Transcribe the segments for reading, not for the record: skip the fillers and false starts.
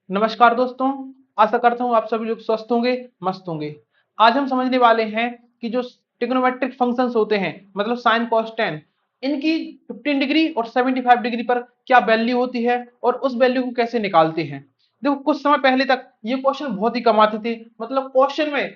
नमस्कार दोस्तों, आशा करता हूँ आप सभी लोग स्वस्थ होंगे, मस्त होंगे। आज हम समझने वाले हैं कि जो ट्रिग्नोमेट्रिक फंक्शंस होते हैं, मतलब साइन कॉस टेन, इनकी 15 डिग्री और 75 डिग्री पर क्या वैल्यू होती है और उस वैल्यू को कैसे निकालते हैं। देखो, कुछ समय पहले तक ये क्वेश्चन बहुत ही कम आते थे, मतलब क्वेश्चन में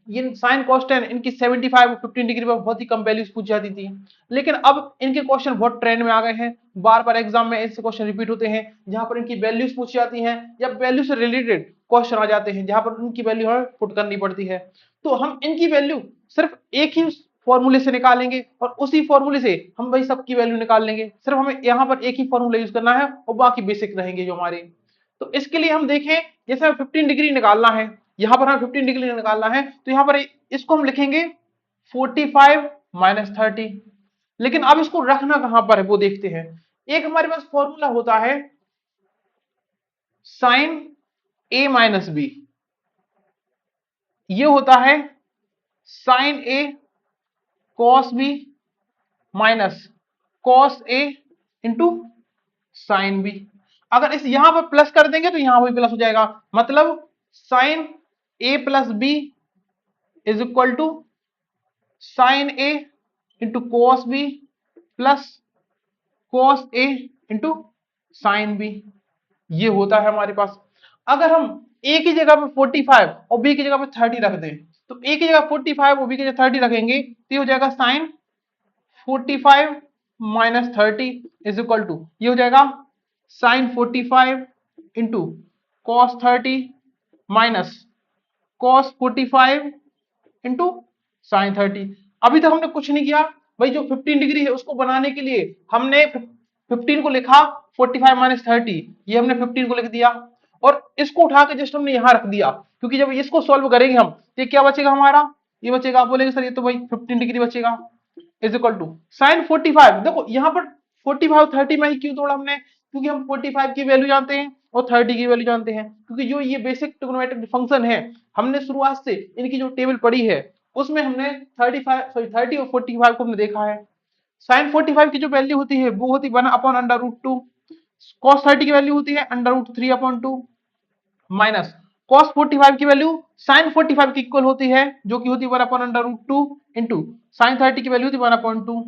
ये साइन कॉस टेन इनकी 75 और 15 डिग्री पर बहुत ही कम वैल्यूज पूछ जाती थी। लेकिन अब इनके क्वेश्चन बहुत ट्रेंड में आ गए हैं, बार बार एग्जाम में ऐसे क्वेश्चन रिपीट होते हैं जहां पर इनकी वैल्यूज पूछी जाती हैं या वैल्यू से रिलेटेड क्वेश्चन आ जाते हैं जहां पर इनकी वैल्यू हमें पुट करनी पड़ती है। तो हम इनकी वैल्यू सिर्फ एक ही फॉर्मूले से निकालेंगे और उसी फॉर्मूले से हम वही सबकी वैल्यू निकाल लेंगे। सिर्फ हमें यहाँ पर एक ही फॉर्मूला यूज करना है और बाकी बेसिक रहेंगे जो हमारे। तो इसके लिए हम देखें, जैसे हमें 15 डिग्री निकालना है, यहाँ पर हमें 15 डिग्री निकालना है, तो यहाँ पर इसको हम लिखेंगे 45 माइनस 30। लेकिन अब इसको रखना कहां पर है वो देखते हैं। एक हमारे पास फॉर्मूला होता है साइन ए माइनस बी, ये होता है sign A cos B minus cos A into sine B. अगर इस यहां पर प्लस कर देंगे तो यहां भी प्लस हो जाएगा, मतलब sine A plus B is equal to sine A into cos B plus cos A into sine B. ये होता है हमारे पास। अगर हम ए की जगह पे 45 और बी की जगह पे 30 रख दें, तो ए की जगह 45 और बी की जगह 30 रखेंगे तो ये हो जाएगा sine 45 minus 30 is equal to, ये हो जाएगा sine 45 into cos 30 minus cos 45 into sine 30। अभी तक हमने कुछ नहीं किया भाई, जो 15 डिग्री है उसको बनाने के लिए हमने 15 को लिखा 45 माइनस 30, ये हमने 15 को लिख दिया और इसको उठा के जस्ट हमने यहां रख दिया, क्योंकि जब इसको सॉल्व करेंगे हम, ये क्या बचेगा हमारा, ये बचेगा, आप बोलेंगे सर ये तो भाई 15 डिग्री बचेगा, इज इक्वल टू साइन 45। देखो यहाँ पर 45 30 में ही क्यों तोड़ा हमने, क्योंकि हम 45 की वैल्यू जानते हैं और 30 की वैल्यू जानते हैं, क्योंकि जो ये बेसिक ट्रिग्नोमेट्रिक फंक्शन है, हमने शुरुआत से इनकी जो टेबल पढ़ी है उसमें हमने 30 और 45 को हमने देखा है। साइन 45 की जो वैल्यू होती है वो होती है 1/√2, कॉस 30 की वैल्यू होती है √3/2 माइनस कॉस 45 की वैल्यू साइन 45 की इक्वल होती है, जो कि होती है 1/√2 इंटू साइन 30 की वैल्यू होती है 1/2।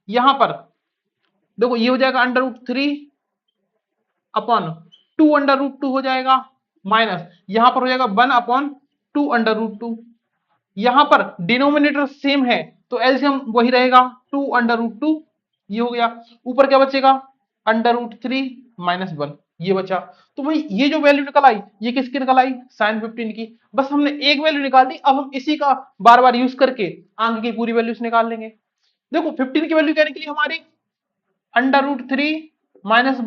यहां पर देखो ये हो जाएगा √3/2 हो जाएगा, माइनस यहां पर हो जाएगा 1/2√2। यहां पर डिनोमिनेटर सेम है तो एलसीएम वही रहेगा 2/√2, ये हो गया। ऊपर क्या बचेगा √3 माइनस 1, ये बचा। तो भाई ये जो वैल्यू निकल आई ये किसकी निकल आई, साइन 15 की। बस हमने एक वैल्यू निकाल दी, अब हम इसी का बार बार यूज करके आगे की पूरी वैल्यूज निकाल लेंगे। देखो 15 की वैल्यू क्या निकली हमारी, √3 माइनस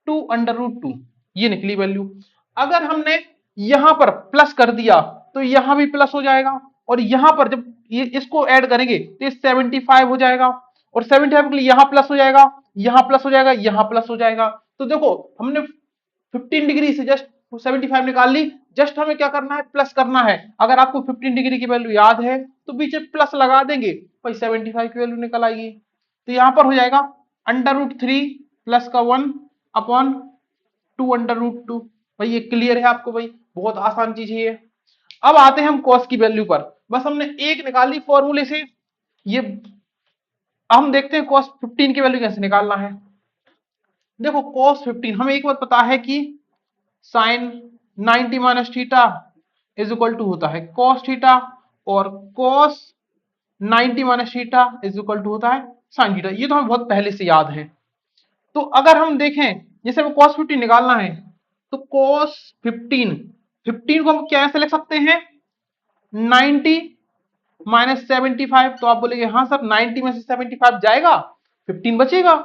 1/2√2, ये निकली वैल्यू। अगर हमने यहां पर प्लस कर दिया तो यहां भी प्लस हो जाएगा, और यहां पर जब ये इसको ऐड करेंगे तो ये 75 हो जाएगा, और 75 के लिए यहां प्लस हो जाएगा, यहां प्लस हो जाएगा, यहां प्लस हो जाएगा। तो देखो हमने 15 डिग्री से जस्ट 75 निकाल ली, जस्ट हमें क्या करना है, प्लस करना है। अगर आपको 15 डिग्री की वैल्यू याद है तो पीछे प्लस लगा देंगे, भाई 75 की वैल्यू निकल आएगी। तो यहां पर हो जाएगा √3 प्लस का 1 अपॉन 2/√2। भाई ये क्लियर है आपको, भाई बहुत आसान चीज है ये। अब आते हैं हम कॉस की वैल्यू पर, बस हमने एक निकाल ली फॉर्मूले से। ये हम देखते हैं कॉस 15 की वैल्यू कैसे निकालना है। देखो कॉस 15 हमें एक बात पता है कि sine 90 minus theta is equal to होता है कॉस थीटा, और cos 90 minus theta is equal to होता है साइन थीटा। ये तो हमें बहुत पहले से याद है। तो अगर हम देखें, जैसे हमें cos 15 निकालना है, तो cos 15 को हम क्या ऐसे लिख सकते हैं 90 माइनस 75। तो आप बोलेंगे हाँ सर 90 में से 75 जाएगा, 15 बचेगा।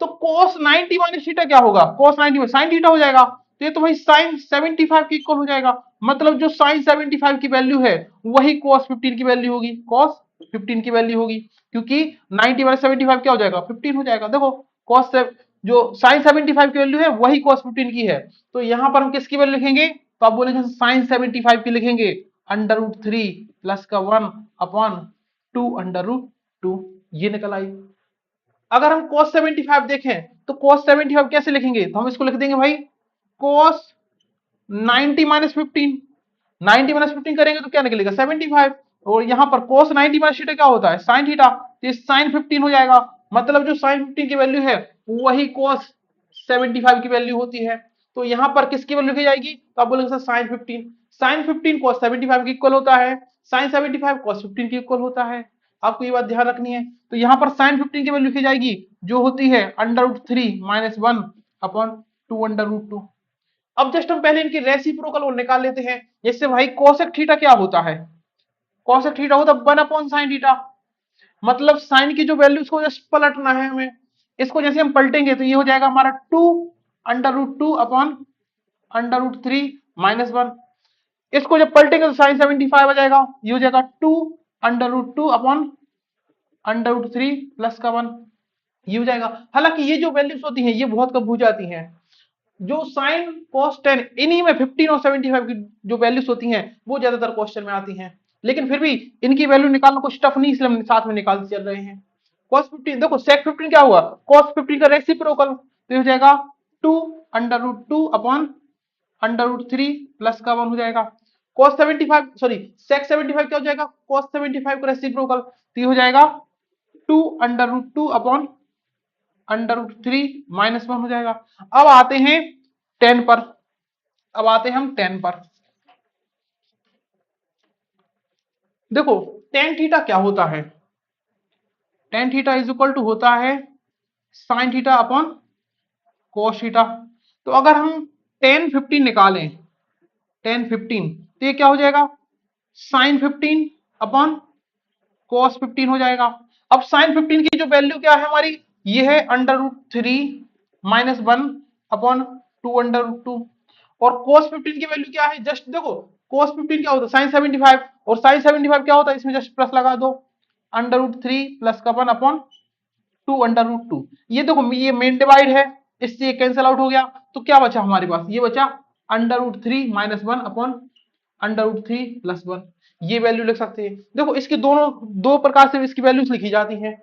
तो cos 90 माइनस थीटा क्या होगा, cos 90 में sin थीटा हो जाएगा। तो ये तो भाई sin 75 की इक्वल हो जाएगा, मतलब जो sin 75 की वैल्यू है वही cos 15 की वैल्यू होगी, cos 15 की वैल्यू होगी, क्योंकि 90 माइनस 75 क्या हो जाएगा 15 हो जाएगा। देखो cos जो sin 75 की वैल्यू है वही cos 15 की है। तो यहां पर हम किसकी वैल्यू लिखेंगे, तो आप बोलेंगे sin 75 की लिखेंगे √3 प्लस का 1 अपॉन 2/√2, ये निकल आई। अगर हम cos 75 देखें तो cos 75 कैसे लिखेंगे, तो हम इसको लिख देंगे भाई cos 90 माइनस 15। 90 माइनस 15 करेंगे तो क्या निकलेगा 75, और यहाँ पर cos 90 माइनस थीटा क्या होता है sin थीटा, तो ये sin 15 हो जाएगा। मतलब जो sin 15 की वैल्यू है वही cos 75 की वैल्यू होती है। तो यहाँ पर किसकी वैल्यू लिखी जाएगी, तो आप बोलेंगे सर sin 15, sin 15 cos 75 के इक्वल होता है, sin 75 cos 15 के इक्वल होता है। आपको ये बात ध्यान रखनी है। तो यहाँ पर sin 15 की वैल्यू लिखी जाएगी जो होती है √3 माइनस 1 अपॉन 2 √2। अब जस्ट हम पहले इनकी रेसिप्रोकल और निकाल लेते हैं। जैसे भाई कोसेक थीटा क्या होता है, कोसेक थीटा होता है 1 अपॉन साइन थीटा। मतलब साइन की जो वैल्यू उसको जस्ट पलटना है हमें। इसको जैसे हम पलटेंगे तो ये हो जाएगा हमारा 2 √2 अपॉन √3 माइनस 1। इसको जब पलटेंगे तो साइन 75 आ जाएगा, ये हो जाएगा 2 √2 अपॉन √3 प्लस का 1, ये हो जाएगा। हालांकि ये जो वैल्यूज होती हैं ये बहुत कम हो जाती हैं। जो साइन कॉस टेन इन्हीं में 15 और 75 की जो वैल्यूज होती हैं वो ज्यादातर क्वेश्चन में आती हैं, लेकिन फिर भी इनकी वैल्यू निकालना कुछ टफ नहीं, इसलिए हम साथ में निकालते चल रहे हैं। cos 15 देखो sec 15 क्या हुआ, cos 15 का रेसिप्रोकल, तो हो जाएगा 2 √2 अपॉन √3 प्लस का 1 हो जाएगा। cos 75 सॉरी sec 75 क्या हो जाएगा, cos 75 का रेसिप्रोकल, तो ये हो जाएगा 2 √2 अपॉन √3 माइनस 1 हो जाएगा। अब आते हैं 10 पर, अब आते हैं हम 10 पर। देखो tan थीटा क्या होता है, tan theta is equal to होता है sin theta upon cos theta. तो अगर हम tan 15 निकालें, tan 15 तो ये क्या हो जाएगा sin 15 अपॉन cos 15 हो जाएगा। अब sin 15 की जो वैल्यू क्या है हमारी, ये है √3 माइनस 1 अपॉन 2 √2, और cos 15 की वैल्यू क्या है, जस्ट देखो cos 15 क्या होता है sin 75, और sin 75 क्या होता है, इसमें जस्ट प्लस लगा दो √3 प्लस का 1 अपॉन 2 √2। ये देखो ये मेन डिवाइड है, इससे ये कैंसिल आउट हो गया, तो क्या बचा हमारे पास, ये बचा √3 माइनस 1 अपॉन √3 प्लस 1। ये वैल्यू लिख सकते हैं। देखो इसकी दोनों दो प्रकार से इसकी वैल्यूज लिखी जाती हैं,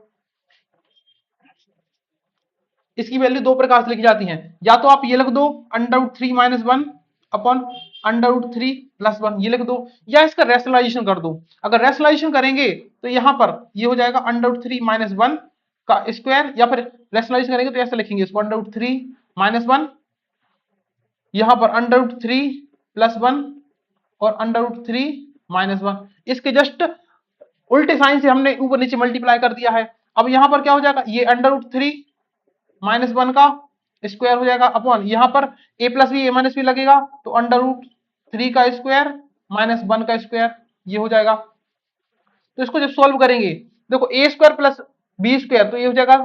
इसकी वैल्यू दो प्रकार से लिखी जाती हैं। या तो आप ये लिख दो √3 माइनस 1 अपॉन √3 प्लस 1, ये लिख दो, या इसका रेशनलाइजेशन कर दो। अगर रेशनलाइजेशन करेंगे तो यहां पर ये हो जाएगा √3 माइनस 1 का स्क्वायर, या फिर रेशनलाइजेशन करेंगे तो ऐसे लिखेंगे इसको √3 माइनस 1, यहां पर √3 प्लस 1 और √3 माइनस 1। इसके जस्ट उल्टे साइन से हमने ऊपर नीचे मल्टीप्लाई कर दिया है। अब यहां पर क्या हो जाएगा, ये √3 माइनस 1 का स्क्वायर हो जाएगा अपॉन यहां पर a plus B A minus B लगेगा, तो √3 का स्क्वायर माइनस 1 का स्क्वायर, ये हो जाएगा। तो इसको जब सॉल्व करेंगे, देखो ए स्क्वायर प्लस बी स्क्वायर, तो ये हो जाएगा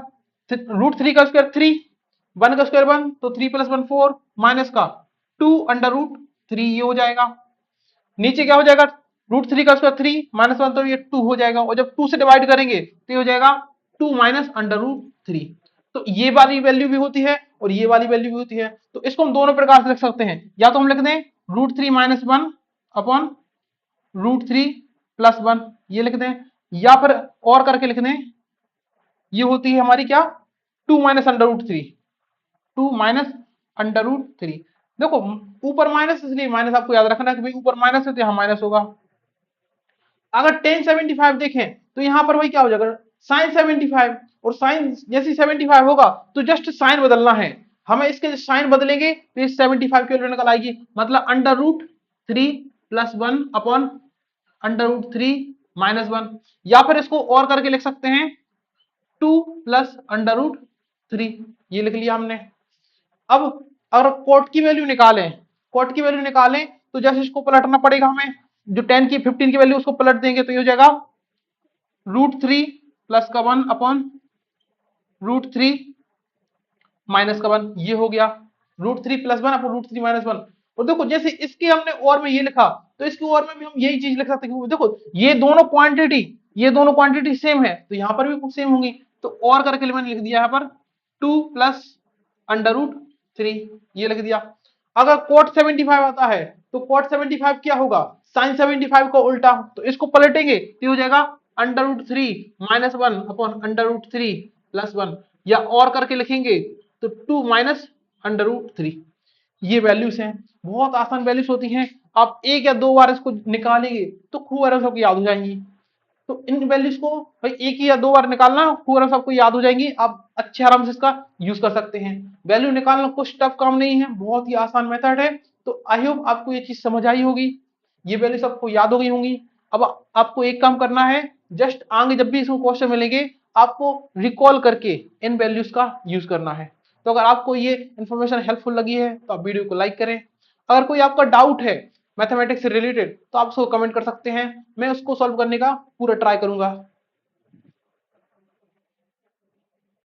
√3 का स्क्वायर 3, 1 का स्क्वायर 1, तो 3 प्लस 1 4 माइनस का 2 √3, ये हो जाएगा। नीचे क्या हो जाएगा, √3 का स्क्वायर 3 माइनस 1, तो ये 2 हो जाएगा, और जब 2 से डिवाइड करेंगे तो ये हो जाएगा 2 माइनस √3। तो ये वाली वैल्यू भी होती है और ये वाली वैल्यू भी होती है। तो इसको हम दोनों प्रकार से लिख सकते हैं, या तो हम लिख दें √3 माइनस 1 अपॉन √3 प्लस 1, ये लिख दें, या फिर और करके लिख दें, ये होती है हमारी क्या 2 माइनस √3, 2 माइनस √3। देखो ऊपर माइनस, इसलिए माइनस आपको याद रखना है कि भाई ऊपर माइनस है तो यहां माइनस होगा। अगर tan 75 देखें तो यहां पर वही क्या हो जाएगा sin 75, और साइन जैसे 75 होगा तो जस्ट साइन बदलना है हमें, इसके साइन बदलेंगे तो इस 75 की वैल्यू निकल आएगी। मतलब √3 प्लस 1 अपॉन √3 माइनस 1, या फिर इसको और करके लिख सकते हैं 2 प्लस √3, ये लिख लिया हमने। अब अगर कोट की वैल्यू निकालें, कोट की वैल्यू निकालें तो जैसे इसको पलटना पड़ेगा हमें, जो 10 की 15 की वैल्यू उसको पलट देंगे तो ये हो जाएगा √3 प्लस का 1 अपॉन √3 माइनस का 1, ये हो गया √3 प्लस 1 अपॉन √3 माइनस 1। और देखो जैसे इसके हमने और में ये लिखा तो इसके और में भी हम यही चीज लिख सकते हैं। देखो ये दोनों क्वांटिटी सेम है तो यहाँ पर भी कुछ सेम होंगी, तो और करके मैंने लिख दिया यहाँ पर 2 प्लस √3, ये लिख दिया। अगर कोट 75 आता है तो कोट 75 क्या होगा, साइन 75 को उल्टा, तो इसको पलटेंगे तो हो जाएगा √3 माइनस 1 अपॉन √3 प्लस 1। या और करके लिखेंगे तो 2 माइनस अंडर रूट 3। ये वैल्यूज हैं, बहुत आसान वैल्यूज होती हैं। आप एक या दो बार इसको निकालेंगे तो खूब आराम से आपको याद हो जाएंगी। तो इन वैल्यूज को भाई एक ही या दो बार निकालना, खूब आराम से आपको याद हो जाएंगी, आप अच्छे आराम से इसका यूज कर सकते हैं। वैल्यू निकालना कुछ टफ काम नहीं है, बहुत ही आसान मेथड है। तो आई होप आपको ये चीज समझ आई होगी, ये वैल्यूज आपको याद हो गई होंगी। अब आपको एक काम करना है, जस्ट आगे जब भी इसको क्वेश्चन मिलेंगे आपको रिकॉल करके इन वैल्यूज का यूज करना है। तो अगर आपको ये इन्फॉर्मेशन हेल्पफुल लगी है तो आप वीडियो को लाइक करें। अगर कोई आपका डाउट है मैथमेटिक्स से रिलेटेड तो आप उसको कमेंट कर सकते हैं, मैं उसको सॉल्व करने का पूरा ट्राई करूंगा।